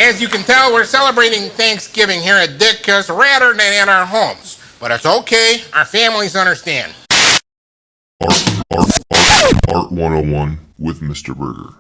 As you can tell, we're celebrating Thanksgiving here at Ditka's rather than at our homes. But it's okay, our families understand. Art 101 with Mr. Burgher.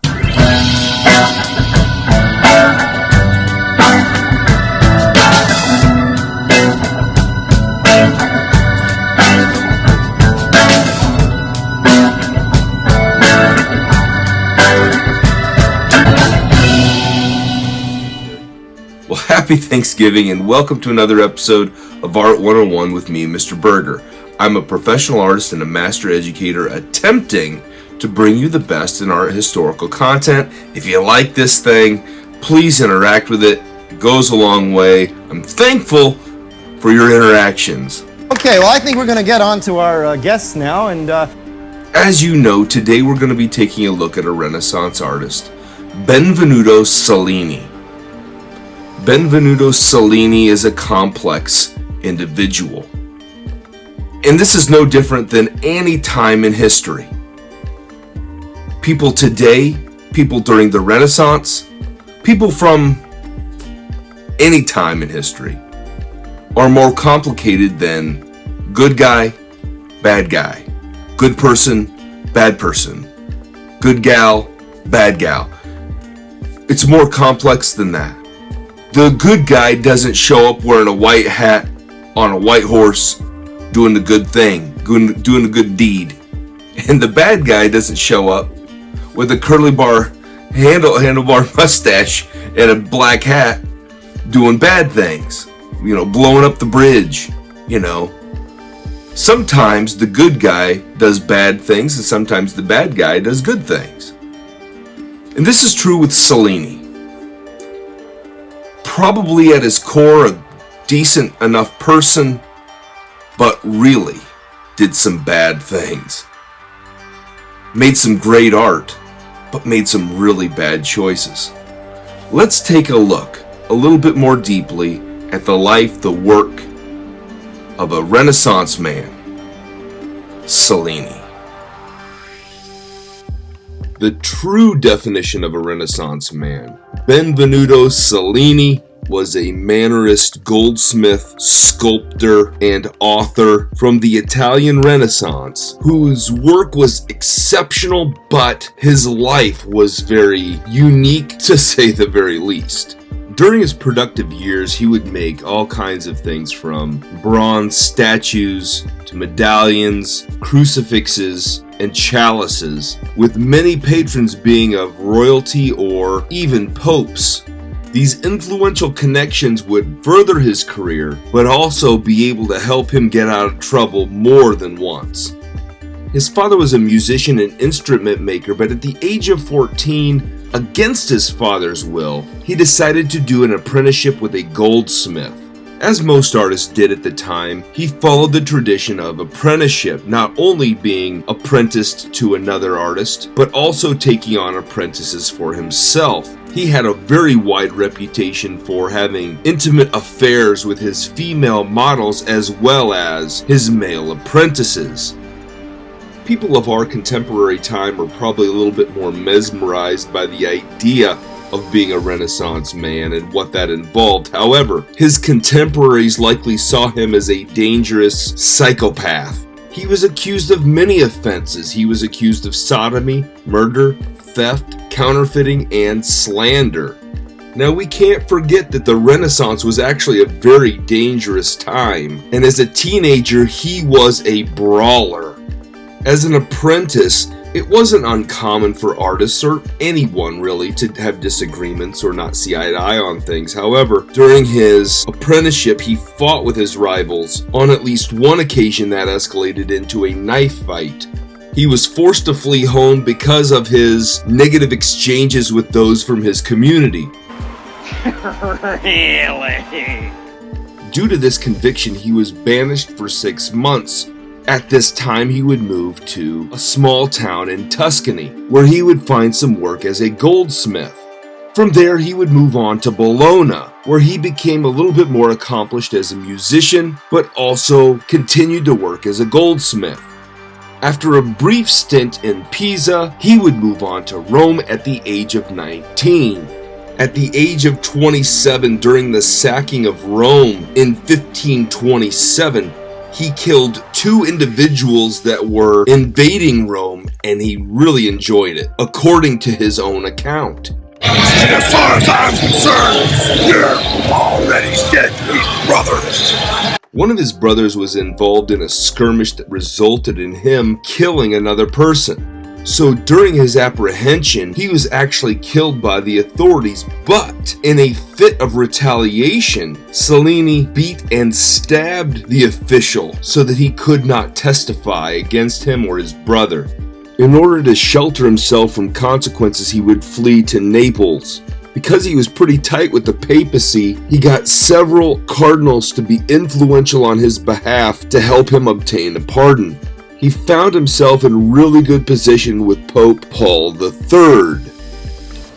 Well, happy Thanksgiving and welcome to another episode of Art 101 with me, Mr. Burgher. I'm a professional artist and a master educator attempting to bring you the best in art historical content. If you like this thing, please interact with it. It goes a long way. I'm thankful for your interactions. Okay, well, I think we're going to get on to our guests now. And as you know, today we're going to be taking a look at a Renaissance artist, Benvenuto Cellini. Benvenuto Cellini is a complex individual. And this is no different than any time in history. People today, people during the Renaissance, people from any time in history are more complicated than good guy, bad guy, good person, bad person, good gal, bad gal. It's more complex than that. The good guy doesn't show up wearing a white hat on a white horse doing the good thing, doing a good deed. And the bad guy doesn't show up with a curly bar handlebar mustache and a black hat doing bad things. You know, blowing up the bridge, you know. Sometimes the good guy does bad things and sometimes the bad guy does good things. And this is true with Cellini. Probably at his core a decent enough person, but really did some bad things. Made some great art, but made some really bad choices. Let's take a look a little bit more deeply at the life, the work of a Renaissance man, Cellini. The true definition of a Renaissance man, Benvenuto Cellini, was a Mannerist goldsmith, sculptor, and author from the Italian Renaissance, whose work was exceptional, but his life was very unique, to say the very least. During his productive years, he would make all kinds of things from bronze statues to medallions, crucifixes, and chalices, with many patrons being of royalty or even popes. These influential connections would further his career, but also be able to help him get out of trouble more than once. His father was a musician and instrument maker, but at the age of 14, against his father's will, he decided to do an apprenticeship with a goldsmith. As most artists did at the time, he followed the tradition of apprenticeship, not only being apprenticed to another artist, but also taking on apprentices for himself. He had a very wide reputation for having intimate affairs with his female models as well as his male apprentices. People of our contemporary time are probably a little bit more mesmerized by the idea of being a Renaissance man and what that involved. However, his contemporaries likely saw him as a dangerous psychopath. He was accused of many offenses. He was accused of sodomy, murder, theft, counterfeiting, and slander. Now, we can't forget that the Renaissance was actually a very dangerous time, and as a teenager, he was a brawler. As an apprentice, it wasn't uncommon for artists or anyone really to have disagreements or not see eye to eye on things. However, during his apprenticeship, he fought with his rivals. On at least one occasion, that escalated into a knife fight. He was forced to flee home because of his negative exchanges with those from his community. Really? Due to this conviction, he was banished for 6 months. At this time, he would move to a small town in Tuscany, where he would find some work as a goldsmith. From there, he would move on to Bologna, where he became a little bit more accomplished as a musician, but also continued to work as a goldsmith. After a brief stint in Pisa, he would move on to Rome at the age of 19. At the age of 27, during the sacking of Rome in 1527, he killed 2 individuals that were invading Rome, and he really enjoyed it, according to his own account. As far as I'm concerned, you're already dead to me, brother. One of his brothers was involved in a skirmish that resulted in him killing another person. So during his apprehension, he was actually killed by the authorities, but in a fit of retaliation, Cellini beat and stabbed the official so that he could not testify against him or his brother. In order to shelter himself from consequences, he would flee to Naples. Because he was pretty tight with the papacy, he got several cardinals to be influential on his behalf to help him obtain a pardon. He found himself in really good position with Pope Paul III.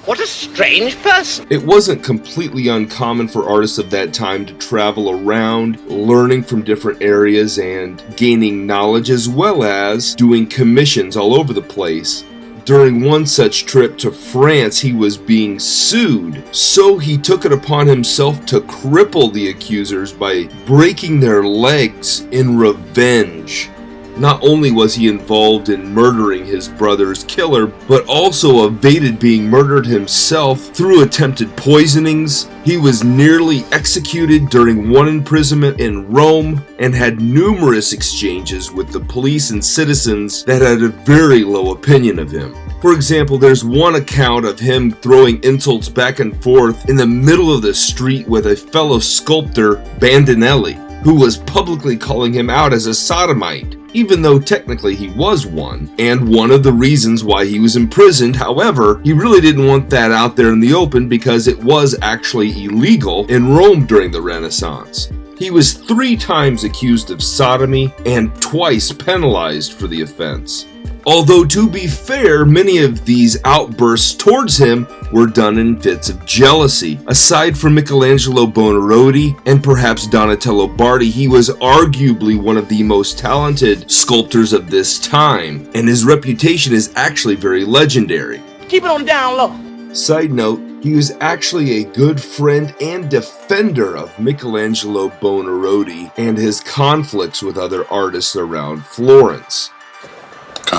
What a strange person. It wasn't completely uncommon for artists of that time to travel around, learning from different areas and gaining knowledge, as well as doing commissions all over the place. During one such trip to France, he was being sued, so he took it upon himself to cripple the accusers by breaking their legs in revenge. Not only was he involved in murdering his brother's killer, but also evaded being murdered himself through attempted poisonings. He was nearly executed during one imprisonment in Rome and had numerous exchanges with the police and citizens that had a very low opinion of him. For example, there's one account of him throwing insults back and forth in the middle of the street with a fellow sculptor, Bandinelli, who was publicly calling him out as a sodomite, even though technically he was one, and one of the reasons why he was imprisoned. However, he really didn't want that out there in the open because it was actually illegal in Rome during the Renaissance. He was 3 times accused of sodomy and twice penalized for the offense. Although, to be fair, many of these outbursts towards him were done in fits of jealousy. Aside from Michelangelo Buonarroti and perhaps Donatello Bardi, he was arguably one of the most talented sculptors of this time, and his reputation is actually very legendary. Keep it on down low. Side note, he was actually a good friend and defender of Michelangelo Buonarroti and his conflicts with other artists around Florence.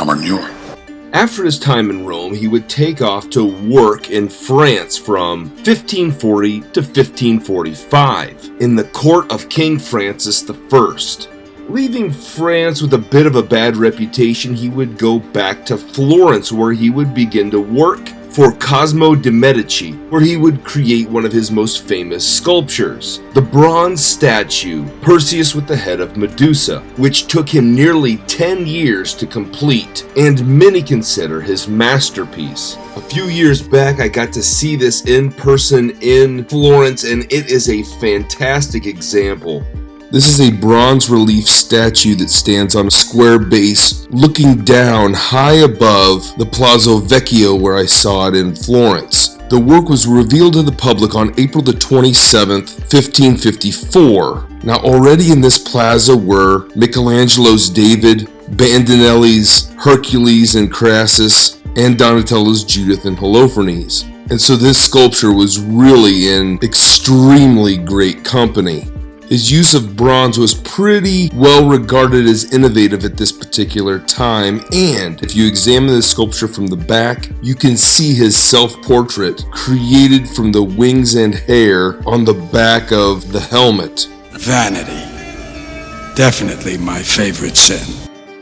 Manure. After his time in Rome, he would take off to work in France from 1540 to 1545 in the court of King Francis I. Leaving France with a bit of a bad reputation, he would go back to Florence, where he would begin to work for Cosimo de' Medici, where he would create one of his most famous sculptures, the bronze statue Perseus with the head of Medusa, which took him nearly 10 years to complete, and many consider his masterpiece. A few years back, I got to see this in person in Florence, and it is a fantastic example. This is a bronze relief statue that stands on a square base looking down high above the Palazzo Vecchio where I saw it in Florence. The work was revealed to the public on April the 27th, 1554. Now already in this plaza were Michelangelo's David, Bandinelli's Hercules and Crassus, and Donatello's Judith and Holofernes. And so this sculpture was really in extremely great company. His use of bronze was pretty well regarded as innovative at this particular time, and if you examine the sculpture from the back, you can see his self-portrait created from the wings and hair on the back of the helmet. Vanity. Definitely my favorite sin.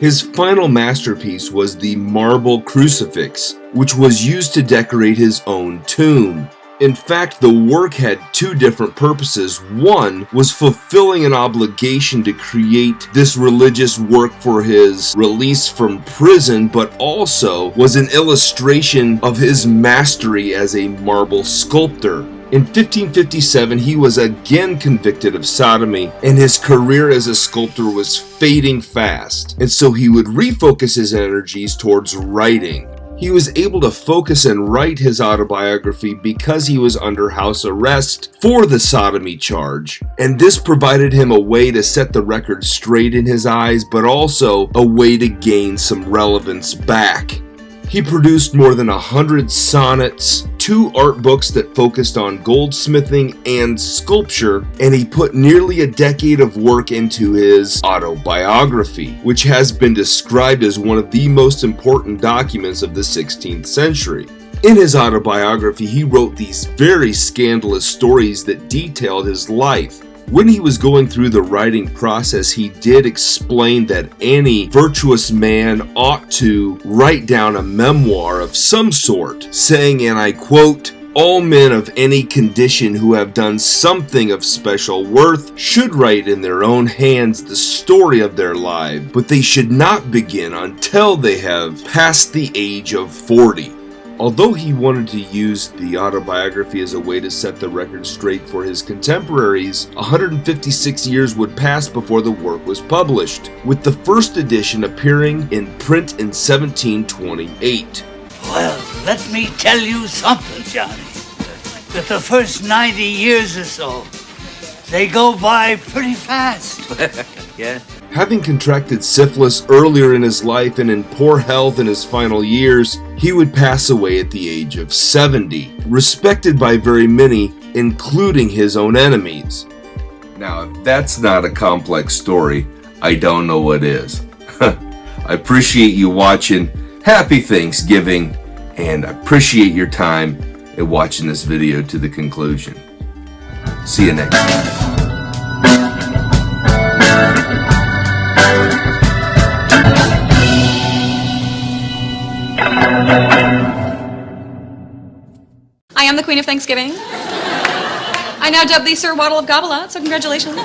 His final masterpiece was the marble crucifix, which was used to decorate his own tomb. In fact, the work had 2 different purposes. One was fulfilling an obligation to create this religious work for his release from prison, but also was an illustration of his mastery as a marble sculptor. In 1557, he was again convicted of sodomy, and his career as a sculptor was fading fast, and so he would refocus his energies towards writing. He was able to focus and write his autobiography because he was under house arrest for the sodomy charge, and this provided him a way to set the record straight in his eyes, but also a way to gain some relevance back. He produced more than 100 sonnets, 2 art books that focused on goldsmithing and sculpture, and he put nearly a decade of work into his autobiography, which has been described as one of the most important documents of the 16th century. In his autobiography, he wrote these very scandalous stories that detailed his life. When he was going through the writing process, he did explain that any virtuous man ought to write down a memoir of some sort, saying, and I quote, "All men of any condition who have done something of special worth should write in their own hands the story of their life, but they should not begin until they have passed the age of 40. Although he wanted to use the autobiography as a way to set the record straight for his contemporaries, 156 years would pass before the work was published, with the first edition appearing in print in 1728. Well, let me tell you something, Johnny. That the first 90 years or so, they go by pretty fast. Yeah. Having contracted syphilis earlier in his life and in poor health in his final years, he would pass away at the age of 70, respected by very many, including his own enemies. Now, if that's not a complex story, I don't know what is. I appreciate you watching. Happy Thanksgiving, and I appreciate your time in watching this video to the conclusion. See you next time. I am the Queen of Thanksgiving. I now dub thee Sir Waddle of Gobble-Out, so congratulations.